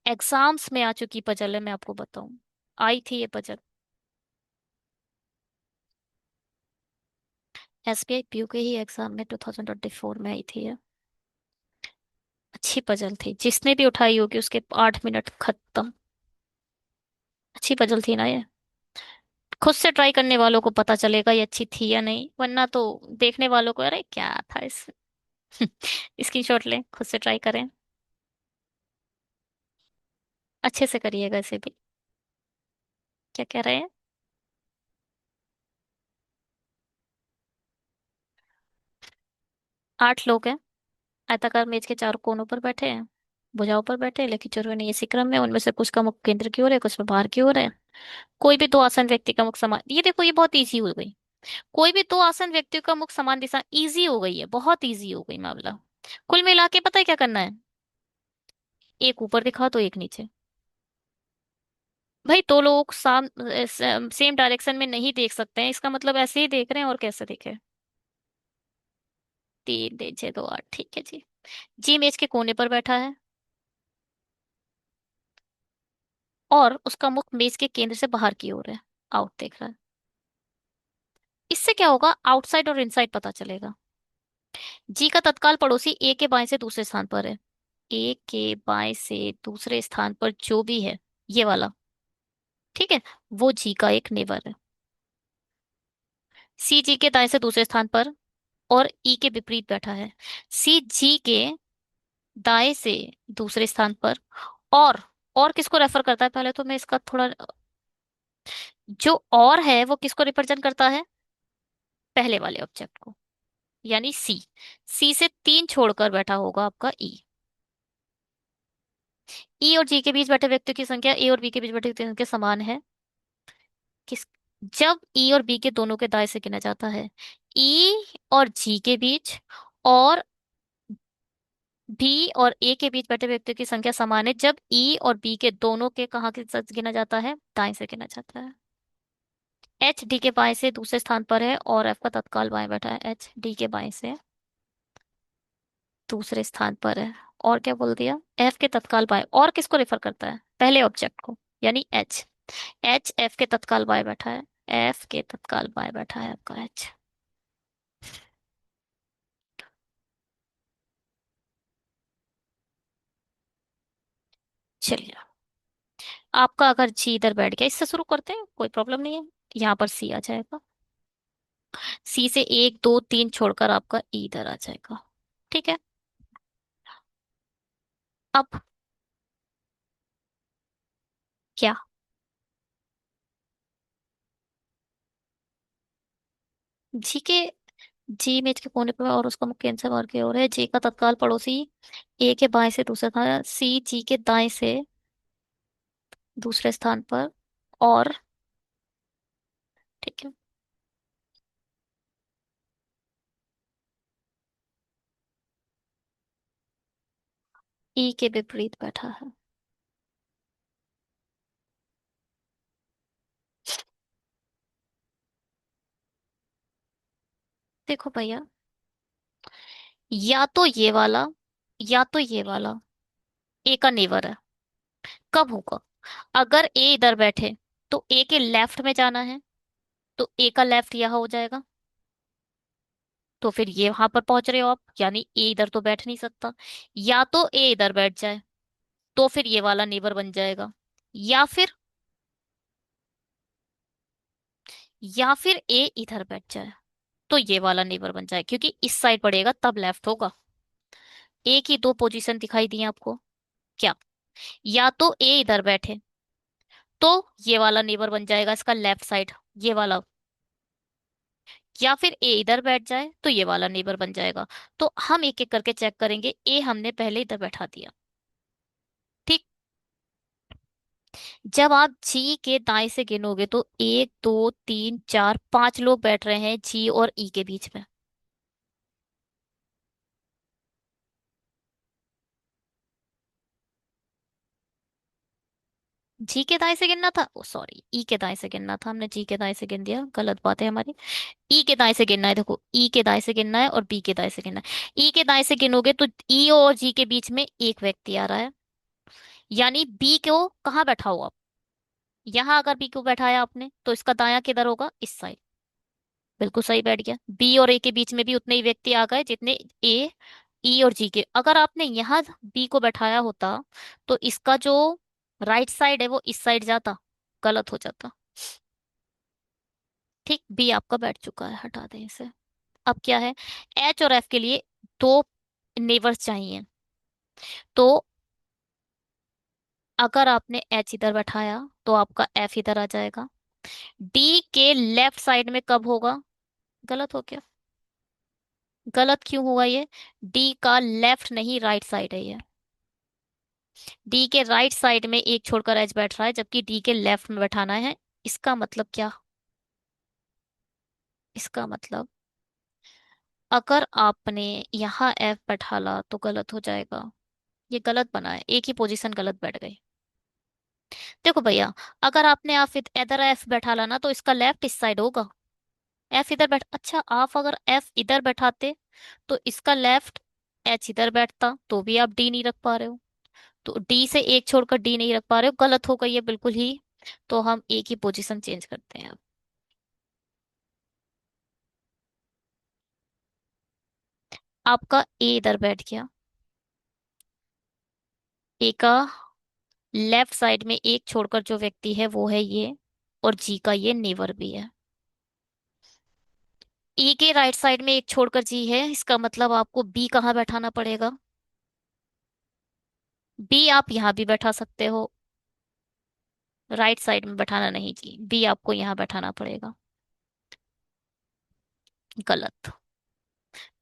एग्जाम्स में आ चुकी पजल है, मैं आपको बताऊं। आई थी ये पजल, एसबीआई पीयू के ही एग्जाम में 2024 में आई थी ये। अच्छी पजल थी, जिसने भी उठाई होगी उसके 8 मिनट खत्म। अच्छी पजल थी ना ये। खुद से ट्राई करने वालों को पता चलेगा ये अच्छी थी या नहीं, वरना तो देखने वालों को अरे क्या था इसमें। स्क्रीनशॉट लें, खुद से ट्राई करें। अच्छे से करिएगा इसे भी। क्या कह रहे हैं? 8 लोग हैं, आयताकार मेज के चारों कोनों पर बैठे हैं, भुजाओं पर बैठे हैं, लेकिन चुनवे नहीं इसी क्रम में, उनमें से कुछ का मुख केंद्र की ओर है, कुछ में बाहर की ओर है। कोई भी दो आसन व्यक्ति का मुख समान, ये देखो ये बहुत इजी हो गई। कोई भी दो आसन व्यक्ति का मुख समान दिशा, इजी हो गई है, बहुत इजी हो गई मामला। कुल मिला के पता है क्या करना है? एक ऊपर दिखा तो एक नीचे। भाई दो लोग सेम डायरेक्शन में नहीं देख सकते हैं, इसका मतलब ऐसे ही देख रहे हैं, और कैसे देखे? 3 3 6 2 8, ठीक है जी। जी मेज के कोने पर बैठा है, और उसका मुख मेज के केंद्र से बाहर की ओर है, आउट देख रहा है। इससे क्या होगा, आउटसाइड और इनसाइड पता चलेगा। जी का तत्काल पड़ोसी ए के बाएं से दूसरे स्थान पर है। ए के बाएं से दूसरे स्थान पर जो भी है, ये वाला, ठीक है, वो जी का एक नेबर है। सी जी के दाएं से दूसरे स्थान पर और ई के विपरीत बैठा है। सी जी के दाएं से दूसरे स्थान पर, और और किसको रेफर करता है, पहले तो मैं इसका थोड़ा, जो और है वो किसको रिप्रेजेंट करता है? पहले वाले ऑब्जेक्ट को, यानी सी। सी से 3 छोड़कर बैठा होगा आपका ई। ई और जी के बीच बैठे व्यक्तियों की संख्या ए और बी के बीच बैठे व्यक्तियों की संख्या समान है। किस, जब ई और बी के दोनों के दाएं से गिना जाता है, ई और जी के बीच और बी और ए के बीच बैठे व्यक्तियों की संख्या समान है, जब ई और बी के दोनों के कहाँ के साथ गिना जाता है, दाएं से गिना जाता है। एच डी के बाएं से दूसरे स्थान पर है, और एफ का तत्काल बाएं बैठा है, एच डी के बाएं से दूसरे स्थान पर है। और क्या बोल दिया, एफ के तत्काल बाएं, और किसको रेफर करता है, पहले ऑब्जेक्ट को, यानी एच। एच एफ के तत्काल बाएं बैठा है, एफ के तत्काल बाएं बैठा है आपका एच। चलिए, आपका अगर जी इधर बैठ गया, इससे शुरू करते हैं, कोई प्रॉब्लम नहीं है। यहाँ पर सी आ जाएगा, सी से 1 2 3 छोड़कर आपका ई इधर आ जाएगा, ठीक है। अब क्या, जी के, जी मेज के कोने पर और उसका मुख्य केंद्र से बाहर की ओर है, जी का तत्काल पड़ोसी ए के बाएं से दूसरे स्थान, सी जी के दाएं से दूसरे स्थान पर, और, ठीक है, ई के विपरीत बैठा है। देखो भैया, या तो ये वाला, या तो ये वाला ए का नेवर है। कब होगा, अगर ए इधर बैठे तो ए के लेफ्ट में जाना है, तो ए का लेफ्ट यहां हो जाएगा, तो फिर ये वहां पर पहुंच रहे हो आप, यानी ए इधर तो बैठ नहीं सकता। या तो ए इधर बैठ जाए, तो फिर ये वाला नेबर बन जाएगा। या फिर, या फिर ए इधर बैठ जाए, तो ये वाला नेबर बन जाए, क्योंकि इस साइड पड़ेगा तब लेफ्ट होगा। ए की दो पोजीशन दिखाई दी हैं आपको, क्या? या तो ए इधर बैठे, तो ये वाला नेबर बन जाएगा इसका लेफ्ट साइड, ये वाला। या फिर ए इधर बैठ जाए तो ये वाला नेबर बन जाएगा। तो हम एक एक करके चेक करेंगे, ए हमने पहले इधर बैठा दिया, ठीक। जब आप जी के दाएं से गिनोगे तो 1 2 3 4 5 लोग बैठ रहे हैं जी और ई के बीच में। जी के दाएं से गिनना था, ओ सॉरी, ई के दाएं से गिनना था, हमने जी के दाएं से गिन दिया, गलत बात है हमारी। ई के दाएं से गिनना है, देखो ई के दाएं से गिनना है और बी के दाएं से गिनना है। ई के दाएं से गिनोगे तो ई और जी के बीच में एक व्यक्ति आ रहा है, यानी बी को कहाँ बैठा हो आप, यहाँ अगर बी को बैठाया आपने तो इसका दायां किधर होगा, इस साइड। बिल्कुल सही बैठ गया। बी और ए के बीच में भी उतने ही व्यक्ति आ गए जितने ए, ई और जी के। अगर आपने यहाँ बी को बैठाया होता तो इसका जो राइट साइड है वो इस साइड जाता, गलत हो जाता। ठीक, बी आपका बैठ चुका है, हटा दें इसे। अब क्या है, एच और एफ के लिए दो नेबर्स चाहिए। तो अगर आपने एच इधर बैठाया तो आपका एफ इधर आ जाएगा। डी के लेफ्ट साइड में कब होगा, गलत हो गया। गलत क्यों हुआ ये, डी का लेफ्ट नहीं राइट साइड है ये। डी के राइट साइड में एक छोड़कर एच बैठ रहा है, जबकि डी के लेफ्ट में बैठाना है। इसका मतलब क्या, इसका मतलब अगर आपने यहाँ एफ बैठाला तो गलत हो जाएगा। ये गलत बना है, एक ही पोजीशन गलत बैठ गई। देखो भैया, अगर आपने आप इधर एफ बैठाला ना तो इसका लेफ्ट इस साइड होगा। एफ इधर बैठ, अच्छा आप अगर एफ इधर बैठाते तो इसका लेफ्ट एच इधर बैठता, तो भी आप डी नहीं रख पा रहे हो। तो डी से एक छोड़कर डी नहीं रख पा रहे हो, गलत हो गई है बिल्कुल ही। तो हम एक ही पोजीशन चेंज करते हैं अब। आपका ए इधर बैठ गया, ए का लेफ्ट साइड में एक छोड़कर जो व्यक्ति है वो है ये, और जी का ये नेवर भी है। ई के राइट साइड में एक छोड़कर जी है, इसका मतलब आपको बी कहाँ बैठाना पड़ेगा, बी आप यहाँ भी बैठा सकते हो, राइट साइड में बैठाना नहीं जी, बी आपको यहाँ बैठाना पड़ेगा। गलत,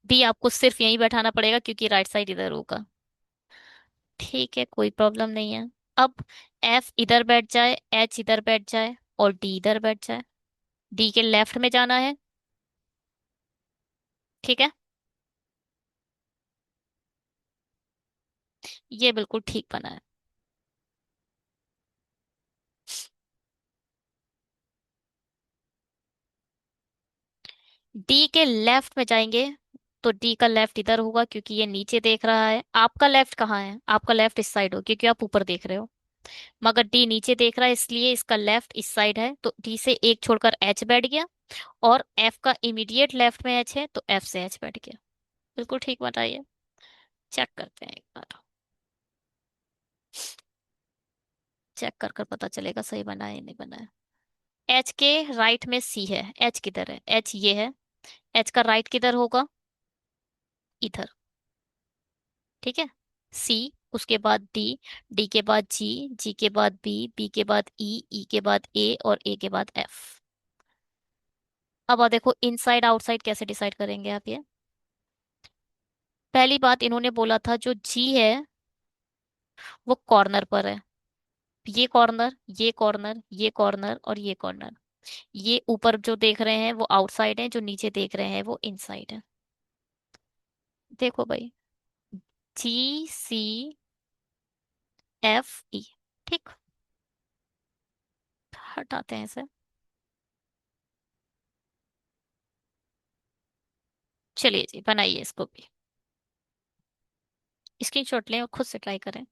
बी आपको सिर्फ यहीं बैठाना पड़ेगा क्योंकि राइट साइड इधर होगा। ठीक है, कोई प्रॉब्लम नहीं है। अब एफ इधर बैठ जाए, एच इधर बैठ जाए और डी इधर बैठ जाए। डी के लेफ्ट में जाना है, ठीक है, ये बिल्कुल ठीक बना है। डी के लेफ्ट में जाएंगे तो डी का लेफ्ट इधर होगा क्योंकि ये नीचे देख रहा है। आपका लेफ्ट कहाँ है, आपका लेफ्ट इस साइड हो क्योंकि आप ऊपर देख रहे हो, मगर डी नीचे देख रहा है इसलिए इसका लेफ्ट इस साइड है, तो डी से एक छोड़कर एच बैठ गया। और एफ का इमीडिएट लेफ्ट में एच है तो एफ से एच बैठ गया। बिल्कुल ठीक बताइए, चेक करते हैं एक बार। चेक कर कर पता चलेगा सही बना है या नहीं बना है। एच के राइट में सी है, एच किधर है, एच ये है, एच का राइट किधर होगा, इधर, ठीक है। सी, उसके बाद डी, डी के बाद जी, जी के बाद बी, बी के बाद ई के बाद ए और ए के बाद एफ। अब आप देखो इनसाइड आउटसाइड कैसे डिसाइड करेंगे आप ये। पहली बात इन्होंने बोला था जो जी है वो कॉर्नर पर है, ये कॉर्नर, ये कॉर्नर, ये कॉर्नर और ये कॉर्नर। ये ऊपर जो देख रहे हैं वो आउटसाइड है, जो नीचे देख रहे हैं वो इनसाइड है। देखो भाई, जी सी एफ ई, ठीक, हटाते हैं इसे। चलिए जी, बनाइए इसको भी, स्क्रीनशॉट लें और खुद से ट्राई करें।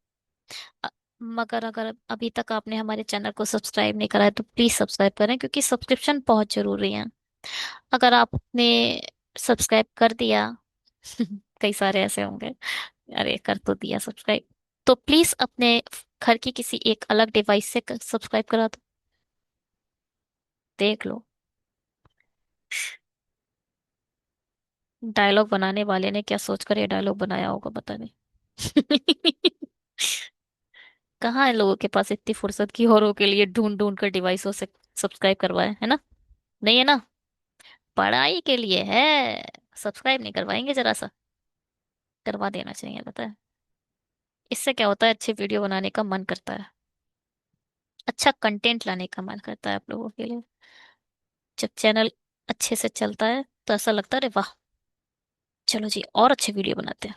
अ- मगर अगर अभी तक आपने हमारे चैनल को सब्सक्राइब नहीं करा है तो प्लीज सब्सक्राइब करें क्योंकि सब्सक्रिप्शन बहुत जरूरी है। अगर आपने सब्सक्राइब कर दिया कई सारे ऐसे होंगे, अरे कर तो दिया सब्सक्राइब, तो प्लीज अपने घर की किसी एक अलग डिवाइस से सब्सक्राइब करा दो, देख लो। डायलॉग बनाने वाले ने क्या सोचकर ये डायलॉग बनाया होगा पता नहीं। कहाँ है लोगों के पास इतनी फुर्सत की औरों के लिए ढूंढ ढूंढ कर डिवाइसों से सब्सक्राइब करवाए, है ना, नहीं है ना, पढ़ाई के लिए है, सब्सक्राइब नहीं करवाएंगे जरा सा, करवा देना चाहिए पता है। इससे क्या होता है, अच्छे वीडियो बनाने का मन करता है, अच्छा कंटेंट लाने का मन करता है आप लोगों के लिए। जब चैनल अच्छे से चलता है तो ऐसा लगता है अरे वाह, चलो जी और अच्छे वीडियो बनाते हैं।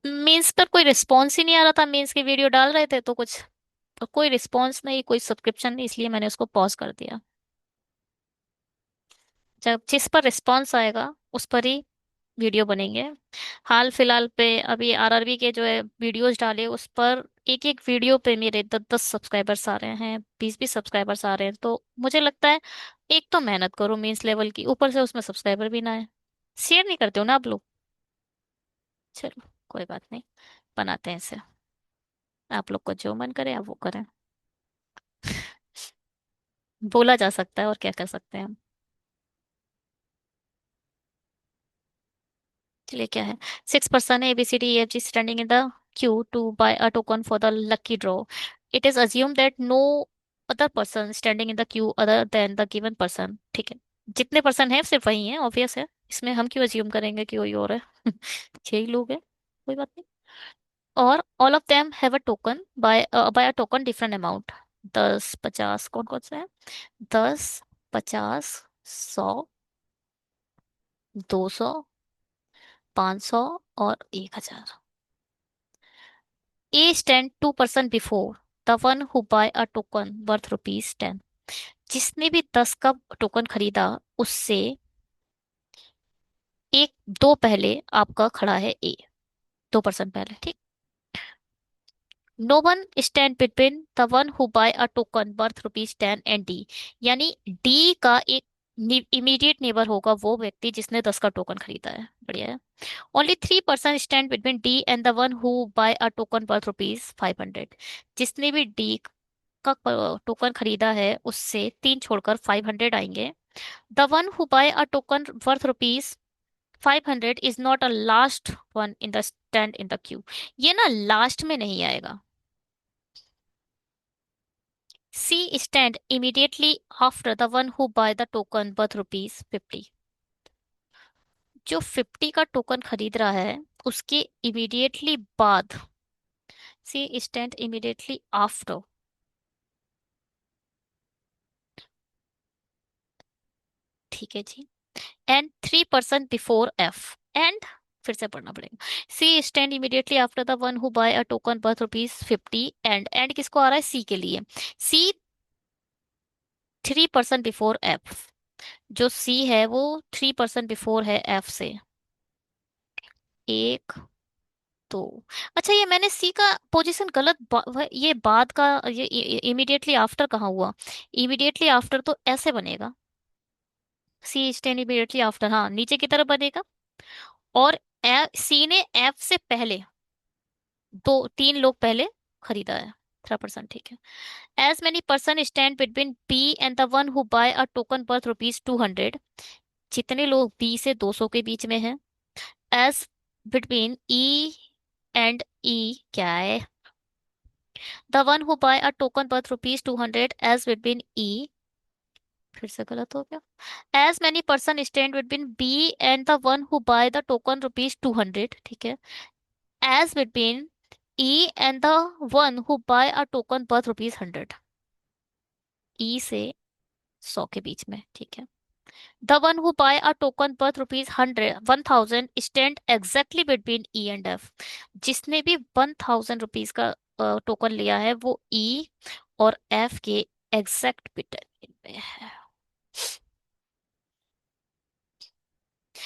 मीन्स पर कोई रिस्पॉन्स ही नहीं आ रहा था, मीन्स की वीडियो डाल रहे थे तो कुछ तो कोई रिस्पॉन्स नहीं, कोई सब्सक्रिप्शन नहीं, इसलिए मैंने उसको पॉज कर दिया। जब जिस पर रिस्पॉन्स आएगा उस पर ही वीडियो बनेंगे। हाल फिलहाल पे अभी आरआरबी के जो है वीडियोस डाले, उस पर एक एक वीडियो पे मेरे 10-10 सब्सक्राइबर्स आ रहे हैं, 20-20 सब्सक्राइबर्स आ रहे हैं। तो मुझे लगता है एक तो मेहनत करो मीन्स लेवल की, ऊपर से उसमें सब्सक्राइबर भी ना है। शेयर नहीं करते हो ना आप लोग। चलो कोई बात नहीं, बनाते हैं इसे। आप लोग को जो मन करे आप वो करें। बोला जा सकता है, और क्या कर सकते हैं हम। चलिए क्या है। 6 person ABCDEFG standing in the queue to buy a token for the lucky draw. It is assumed that no other person standing in the queue other than the given person, ठीक है। जितने पर्सन हैं सिर्फ वही हैं, obvious है, इसमें हम क्यों अज्यूम करेंगे कि कोई और है। छह ही लोग हैं, कोई बात नहीं। और all of them have a token buy a token different amount. 10, 50 कौन कौन से हैं? 10, 50, 100, 200, 500 और 1000। A stand 2% before the one who buy a token worth rupees 10। जिसने भी 10 का टोकन खरीदा, उससे एक दो पहले आपका खड़ा है ए, 2% पहले, ठीक। No one stand between the one who buy a token worth rupees 10 and D. यानी डी का एक इमीडिएट नेबर होगा वो व्यक्ति जिसने 10 का टोकन खरीदा है। बढ़िया है। Only 3% stand between D and the one who buy a token worth rupees 500। जिसने भी डी का टोकन खरीदा है उससे तीन छोड़कर 500 आएंगे। The one who buy a token worth rupees 500 is not a last one in the stand in the queue. ये ना लास्ट में नहीं आएगा। C stand immediately after the one who buy the token worth rupees 50। जो 50 का token खरीद रहा है उसके इमीडिएटली बाद, सी स्टैंड इमीडिएटली आफ्टर, ठीक है जी। And 3% before F. एंड फिर से पढ़ना पड़ेगा। C stand immediately after the one who buy a token worth rupees 50। And किसको आ रहा है? सी के लिए। C 3% before F. जो सी है वो 3% बिफोर है एफ से। एक, दो। अच्छा, ये मैंने सी का पोजीशन गलत ये बाद का, ये इमीडिएटली आफ्टर कहाँ हुआ? इमीडिएटली आफ्टर तो ऐसे बनेगा। सी स्टैंड इमीडिएटली आफ्टर, हाँ नीचे की तरफ बनेगा। और सी ने एफ से पहले दो तीन लोग पहले खरीदा है, 3%, ठीक है। As many person stand between B and the one who buy a token worth rupees 200। जितने लोग बी से 200 के बीच में हैं। As between E and E क्या है? The one who buy a token worth rupees 200 as between E, फिर से गलत हो गया। As many person stand between B and the one who buy the token rupees 200, ठीक है। As between E and the one who buy a token worth rupees 100। E से 100 के बीच में, ठीक है। The one who buy a token worth rupees 1000 stand exactly between E and F. जिसने भी 1000 रुपीज का टोकन लिया है वो ई और एफ के एग्जैक्ट बिटवीन में है।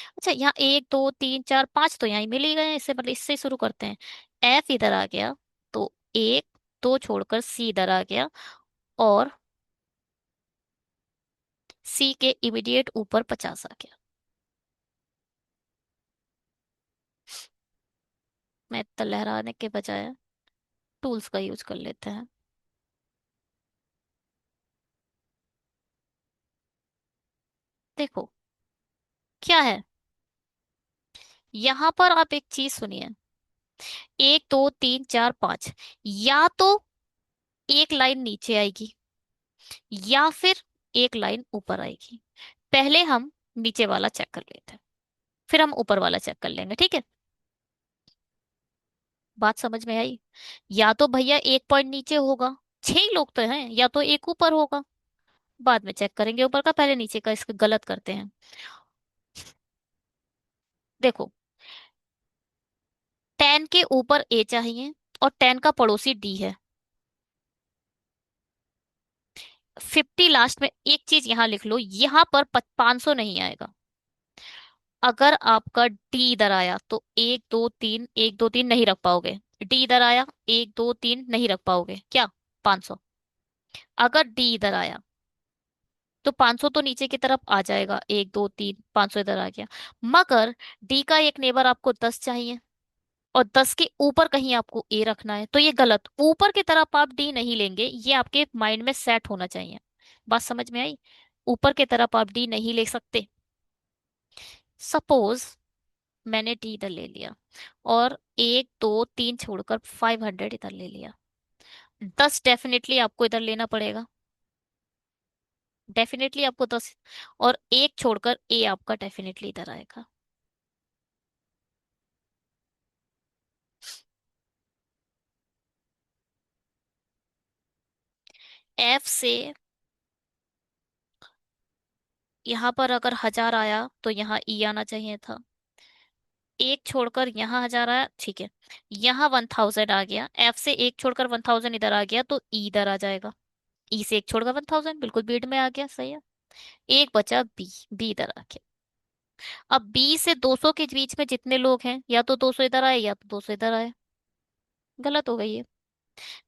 अच्छा, यहाँ 1, 2, 3, 4, 5 तो यहाँ मिल ही गए हैं, इससे मतलब इससे ही शुरू करते हैं। एफ इधर आ गया, तो एक, दो छोड़कर सी इधर आ गया। और सी के इमीडिएट ऊपर 50 आ गया। मैं इतना लहराने के बजाय टूल्स का यूज कर लेते हैं। देखो क्या है, यहां पर आप एक चीज सुनिए। 1, 2, 3, 4, 5, या तो एक लाइन नीचे आएगी या फिर एक लाइन ऊपर आएगी। पहले हम नीचे वाला चेक कर लेते हैं, फिर हम ऊपर वाला चेक कर लेंगे, ठीक है। बात समझ में आई? या तो भैया एक पॉइंट नीचे होगा, छह ही लोग तो हैं, या तो एक ऊपर होगा। बाद में चेक करेंगे ऊपर का, पहले नीचे का, इसको गलत करते हैं। देखो, 10 के ऊपर ए चाहिए और 10 का पड़ोसी डी है। 50 लास्ट में एक चीज यहाँ लिख लो, यहाँ पर 500 नहीं आएगा। अगर आपका डी इधर आया तो एक दो तीन, एक दो तीन नहीं रख पाओगे। डी इधर आया, एक दो तीन नहीं रख पाओगे क्या? 500। अगर डी इधर आया तो 500 तो नीचे की तरफ आ जाएगा, एक दो तीन 500 इधर आ गया। मगर डी का एक नेबर आपको 10 चाहिए, और 10 के ऊपर कहीं आपको ए रखना है, तो ये गलत। ऊपर की तरफ आप डी नहीं लेंगे, ये आपके माइंड में सेट होना चाहिए। बात समझ में आई? ऊपर की तरफ आप डी नहीं ले सकते। सपोज मैंने डी इधर ले लिया, और एक दो तीन छोड़कर 500 इधर ले लिया। 10 डेफिनेटली आपको इधर लेना पड़ेगा, डेफिनेटली आपको 10। और एक छोड़कर ए आपका डेफिनेटली इधर आएगा। एफ से यहाँ पर अगर 1000 आया तो यहाँ ई आना चाहिए था। एक छोड़कर यहाँ 1000 आया, ठीक है। यहाँ 1000 आ गया, एफ से एक छोड़कर 1000 इधर आ गया, तो ई इधर आ जाएगा। ई से एक छोड़कर 1000 बिल्कुल बीड में आ गया, सही है। एक बचा बी, बी इधर आ गया। अब बी से 200 के बीच में जितने लोग हैं, या तो 200 इधर आए या तो 200 इधर आए। गलत हो गई है।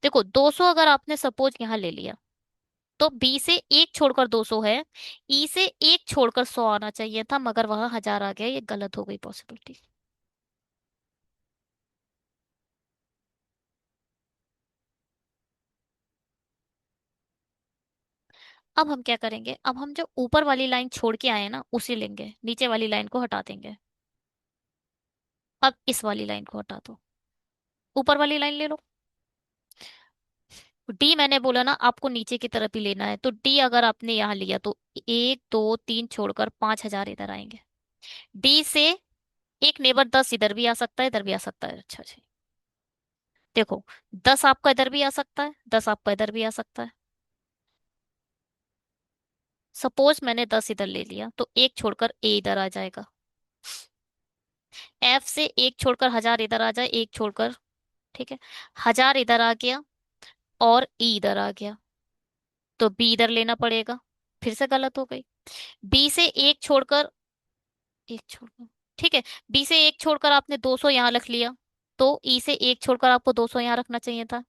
देखो 200 अगर आपने सपोज यहाँ ले लिया, तो बी से एक छोड़कर 200 है। ई से एक छोड़कर 100 आना चाहिए था, मगर वहां 1000 आ गया, ये गलत हो गई पॉसिबिलिटी। अब हम क्या करेंगे, अब हम जो ऊपर वाली लाइन छोड़ के आए ना उसी लेंगे, नीचे वाली लाइन को हटा देंगे। अब इस वाली लाइन को हटा दो, ऊपर वाली लाइन ले लो। डी मैंने बोला ना आपको नीचे की तरफ ही लेना है, तो डी अगर आपने यहाँ लिया तो एक दो तीन छोड़कर 5000 इधर आएंगे। डी से एक नेबर 10 इधर भी आ सकता है, इधर भी आ सकता है। अच्छा जी, देखो 10 आपका इधर भी आ सकता है, 10 आपका इधर भी आ सकता है। सपोज मैंने 10 इधर ले लिया, तो एक छोड़कर ए इधर आ जाएगा। एफ से एक छोड़कर 1000 इधर आ जाए, एक छोड़कर, ठीक है। 1000 इधर आ गया, और ई इधर आ गया, तो बी इधर लेना पड़ेगा। फिर से गलत हो गई। बी से एक छोड़कर, एक छोड़कर, ठीक है। बी से एक छोड़कर आपने 200 यहाँ रख लिया, तो ई से एक छोड़कर आपको 200 यहाँ रखना चाहिए था।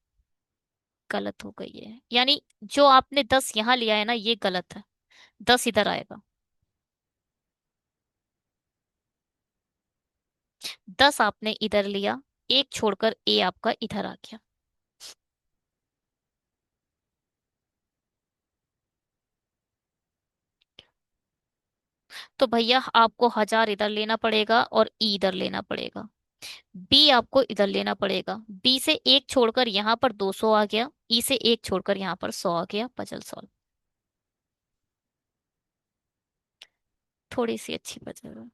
गलत हो गई है, यानी जो आपने 10 यहाँ लिया है ना, ये गलत है। 10 इधर आएगा। 10 आपने इधर लिया, एक छोड़कर ए आपका इधर आ गया। तो भैया आपको 1000 इधर लेना पड़ेगा, और ई इधर लेना पड़ेगा। बी आपको इधर लेना पड़ेगा। बी से एक छोड़कर यहाँ पर 200 आ गया, ई से एक छोड़कर यहाँ पर 100 आ गया। Puzzle solve. थोड़ी सी अच्छी पजल है।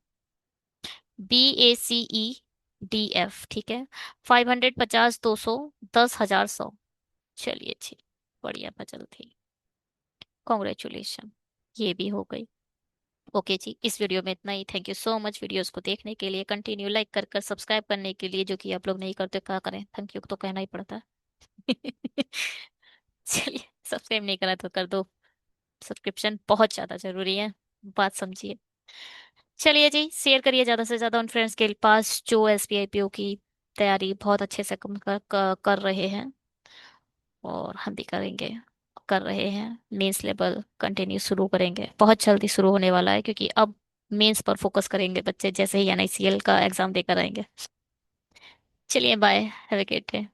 बी ए सी ई डी एफ, ठीक है। 500, 50, 200, 10,000, 100। चलिए ठीक, बढ़िया पजल थी। कॉन्ग्रेचुलेशन, ये भी हो गई। ओके जी, इस वीडियो में इतना ही। Thank you so much videos को देखने के लिए, कंटिन्यू लाइक कर कर सब्सक्राइब करने के लिए, जो कि आप लोग नहीं करते, क्या करें, थैंक यू तो कहना ही पड़ता है। चलिए, सब्सक्राइब नहीं करा तो कर दो, सब्सक्रिप्शन बहुत ज्यादा जरूरी है, बात समझिए। चलिए जी, शेयर करिए ज्यादा से ज्यादा उन फ्रेंड्स के पास जो एसबीआई पीओ की तैयारी बहुत अच्छे से कर रहे हैं, और हम भी करेंगे, कर रहे हैं। मेंस लेवल कंटिन्यू शुरू करेंगे, बहुत जल्दी शुरू होने वाला है, क्योंकि अब मेंस पर फोकस करेंगे बच्चे, जैसे ही एनआईसीएल का एग्जाम देकर आएंगे। चलिए bye, have a great day.